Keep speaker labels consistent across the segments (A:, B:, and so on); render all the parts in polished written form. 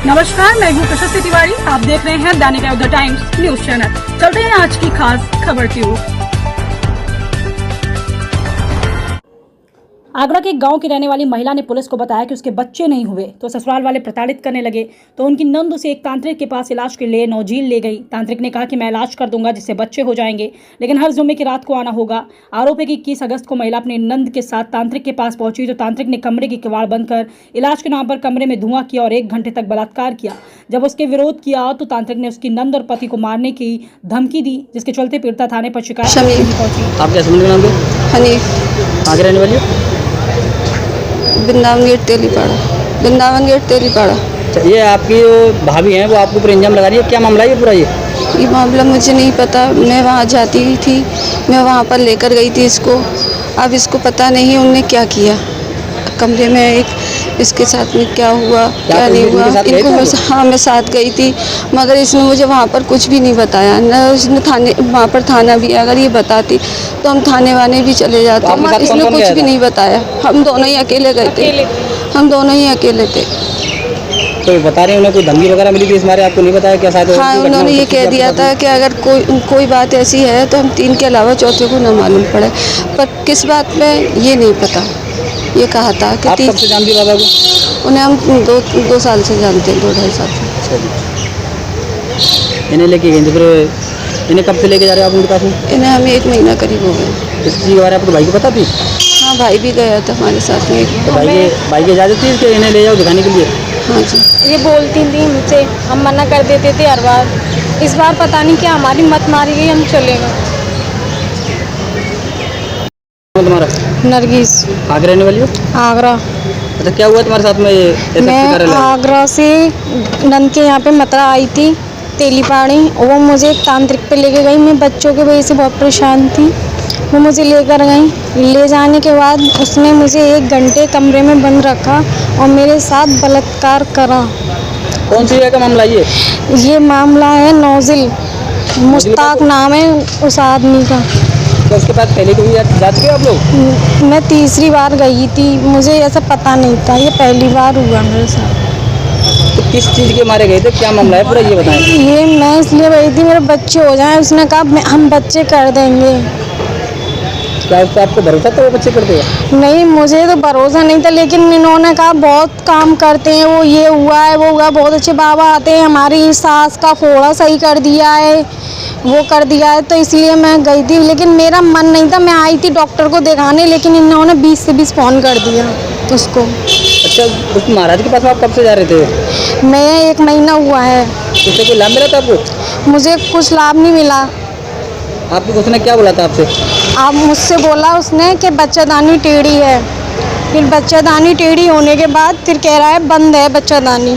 A: नमस्कार, मैं हूँ प्रशस्ति तिवारी। आप देख रहे हैं दैनिक द टाइम्स न्यूज चैनल। चलते हैं आज की खास खबर की ओर। आगरा के गांव की रहने वाली महिला ने पुलिस को बताया कि उसके बच्चे नहीं हुए तो ससुराल वाले प्रताड़ित करने लगे, तो उनकी नंद उसे एक तांत्रिक के पास इलाज के लिए नौजील ले गई। तांत्रिक ने कहा कि मैं इलाज कर दूंगा जिससे बच्चे हो जाएंगे, लेकिन हर जुम्मे की रात को आना होगा। आरोप है कि 21 अगस्त को महिला अपने नंद के साथ तांत्रिक के पास पहुंची तो तांत्रिक ने कमरे की किवाड़ बंद कर इलाज के नाम पर कमरे में धुआं किया और 1 घंटे तक बलात्कार किया। जब उसके विरोध किया तो तांत्रिक ने उसकी नंद और पति को मारने की धमकी दी, जिसके चलते पीड़िता थाने पर शिकायत पहुंची।
B: आपके हस्बैंड का नाम क्या?
C: हनीफ।
B: आगे रहने वाली हो?
C: वृंदावन गेट तेलीपाड़ा। वृंदावन गेट तेलीपाड़ा।
B: ये आपकी जो भाभी हैं वो आपके ऊपर इंजाम लगा रही है, क्या मामला है ये पूरा?
C: ये मामला मुझे नहीं पता। मैं वहाँ जाती थी, मैं वहाँ पर लेकर गई थी इसको। अब इसको पता नहीं उनने क्या किया कमरे में, एक इसके साथ में क्या हुआ क्या नहीं हुआ। इनको हाँ मैं साथ गई थी, मगर इसने मुझे वहाँ पर कुछ भी नहीं बताया। न इसने थाने, वहाँ पर थाना भी, अगर ये बताती तो हम थाने वाने भी चले जाते, मगर इसने कुछ भी नहीं बताया। हम दोनों ही अकेले गए थे, हम दोनों ही अकेले थे।
B: तो बता रहे हैं उन्हें कोई धमकी वगैरह मिली थी इस बारे, आपको नहीं बताया क्या? शायद
C: हाँ, उन्होंने ये कह दिया था कि अगर कोई बात ऐसी है तो हम 3 के अलावा चौथे को न मालूम पड़े, पर किस बात में ये नहीं पता। ये कहा था कि
B: आप कब से जानती बाबा को?
C: उन्हें हम 2 साल से जानते हैं, 2-2.5 साल से।
B: इन्हें लेके गए, फिर इन्हें कब से लेके जा रहे हैं आप उनके पास में?
C: इन्हें हमें 1 महीना करीब हो गया।
B: इस चीज़ के बारे में आपको भाई को पता थी?
C: हाँ, भाई भी गया था हमारे साथ में।
B: तो भाई की इजाज़त थी कि इन्हें ले जाओ दिखाने के लिए?
C: हाँ जी।
D: ये बोलती थी मुझसे, हम मना कर देते थे हर बार। इस बार पता नहीं क्या हमारी मत मारी गई, हम चले गए।
B: तुम्हारा
D: नरगिस।
B: आगे रहने वाली हो?
D: आगरा।
B: अच्छा, क्या हुआ तुम्हारे साथ में ये?
D: मैं आगरा से नंद के यहाँ पे मतरा आई थी तेलीपाड़ी, वो मुझे एक तांत्रिक पे लेके गई। मैं बच्चों की वजह से बहुत परेशान थी, वो मुझे लेकर गई। ले जाने के बाद उसने मुझे 1 घंटे कमरे में बंद रखा और मेरे साथ बलात्कार करा।
B: कौन सी जगह का मामला ये?
D: ये मामला है नौजिल, मुश्ताक नाम है उस आदमी का।
B: तो उसके बाद पहले कभी जा चुके आप लोग?
D: मैं तीसरी बार गई थी, मुझे ऐसा पता नहीं था, ये पहली बार हुआ मेरे साथ।
B: तो किस चीज़ के मारे गए थे, क्या मामला है पूरा ये बताएं।
D: ये मैं इसलिए गई थी मेरे बच्चे हो जाएं, उसने कहा हम बच्चे कर देंगे।
B: क्या उस पर आपको भरोसा था वो बच्चे कर देगा?
D: नहीं, मुझे तो भरोसा नहीं था, लेकिन इन्होंने कहा बहुत काम करते हैं वो, ये हुआ है वो हुआ, बहुत अच्छे बाबा आते हैं, हमारी सास का फोड़ा सही कर दिया है, वो कर दिया है, तो इसलिए मैं गई थी। लेकिन मेरा मन नहीं था, मैं आई थी डॉक्टर को दिखाने, लेकिन इन्होंने 20 से 20 फ़ोन कर दिया उसको।
B: अच्छा, उस महाराज के पास आप कब से जा रहे थे?
D: मैं 1 महीना हुआ है।
B: उससे कोई लाभ मिला था आपको?
D: मुझे कुछ लाभ नहीं मिला।
B: आपको उसने क्या बोला था आपसे?
D: आप मुझसे बोला उसने कि बच्चादानी टेढ़ी है, फिर बच्चादानी टेढ़ी होने के बाद फिर कह रहा है बंद है बच्चादानी।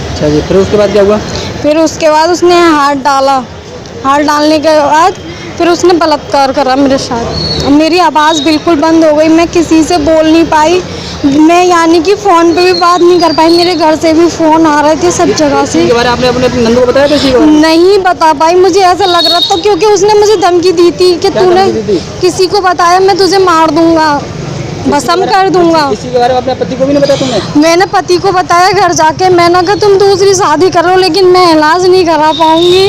B: अच्छा जी, फिर उसके बाद क्या हुआ?
D: फिर उसके बाद उसने हाथ डाला, हाथ डालने के बाद फिर उसने बलात्कार करा मेरे साथ। मेरी आवाज़ बिल्कुल बंद हो गई, मैं किसी से बोल नहीं पाई, मैं यानी कि फ़ोन पे भी बात नहीं कर पाई। मेरे घर से भी फ़ोन आ रहे थे सब जगह से।
B: इसके बारे में आपने अपने नंदू को बताया था?
D: नहीं बता पाई, मुझे ऐसा लग रहा था क्योंकि उसने मुझे धमकी दी थी कि तूने किसी को बताया मैं तुझे मार दूंगा, भस्म कर दूंगा।
B: इसी के बारे में अपने पति को भी नहीं बताया तुमने?
D: मैंने पति को बताया घर जाके, मैंने कहा तुम दूसरी शादी करो, लेकिन मैं इलाज नहीं करा पाऊंगी।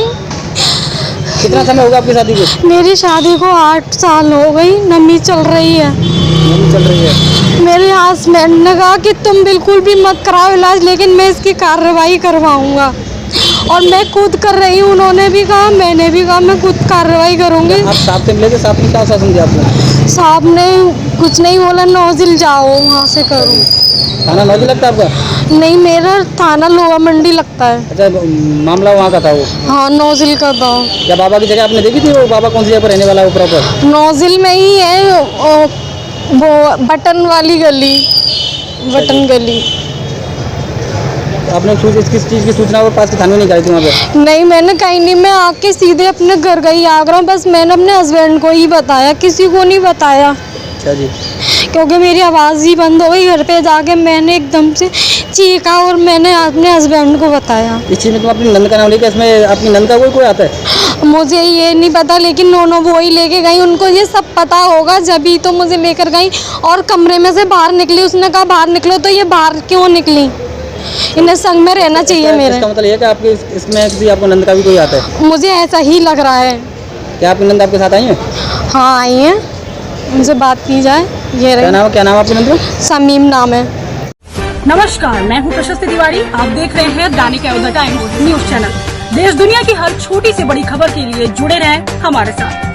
B: कितना समय होगा आपकी शादी को?
D: मेरी शादी को 8 साल हो गई, नमी चल रही है।
B: नमी चल रही है?
D: मेरे हस्बैंड ने कहा कि तुम बिल्कुल भी मत कराओ इलाज, लेकिन मैं इसकी कार्रवाई करवाऊंगा, और मैं खुद कर रही हूँ। उन्होंने भी कहा, मैंने भी कहा, मैं खुद कार्रवाई करूँगी।
B: आप साहब से मिले थे, साहब ने क्या आश्वासन दिया आपको?
D: साहब ने कुछ नहीं बोला, नौजिल जाओ वहाँ से करो।
B: थाना नौजिल लगता है आपका?
D: नहीं, मेरा थाना लोहा मंडी लगता है।
B: अच्छा, मामला वहाँ का था वो?
D: हाँ, नौजिल का था।
B: क्या बाबा की जगह आपने देखी थी? वो बाबा कौन सी जगह पर रहने वाला है वो प्रॉपर?
D: नौजिल में ही है, वो बटन वाली गली, बटन गली।
B: आपने किस चीज़ की सूचना वो पास के थाने में नहीं गई थी वहाँ पे?
D: नहीं, मैंने कहीं नहीं, मैं आके सीधे अपने घर गई आगरा, बस मैंने अपने हस्बैंड को ही बताया, किसी को नहीं बताया।
B: अच्छा जी।
D: क्योंकि मेरी आवाज़ ही बंद हो गई। घर पे जाके मैंने एकदम से चीखा और मैंने अपने हस्बैंड को बताया।
B: इस चीज़ में तुम अपनी नंद का नाम लेके, इसमें अपनी नंद का कोई आता है?
D: मुझे ये नहीं पता, लेकिन दोनों वो ही लेके गई, उनको ये सब पता होगा, जब ही तो मुझे लेकर गई। और कमरे में से बाहर निकली, उसने कहा बाहर निकलो, तो ये बाहर क्यों निकली? इन्हें संग में रहना चाहिए मेरे।
B: इसका मतलब ये है कि आपके इसमें भी आपको नंद का भी कोई आता है?
D: मुझे ऐसा ही लग रहा है।
B: क्या आपकी नंद आपके साथ आई है?
D: हाँ आई है, उनसे बात की जाए। ये
B: क्या नाम है आपकी नंद का?
D: समीम नाम है।
A: नमस्कार, मैं हूं प्रशस्ति तिवारी। आप देख रहे हैं दैनिक अयोध्या टाइम्स न्यूज चैनल। देश दुनिया की हर छोटी से बड़ी खबर के लिए जुड़े रहें हमारे साथ।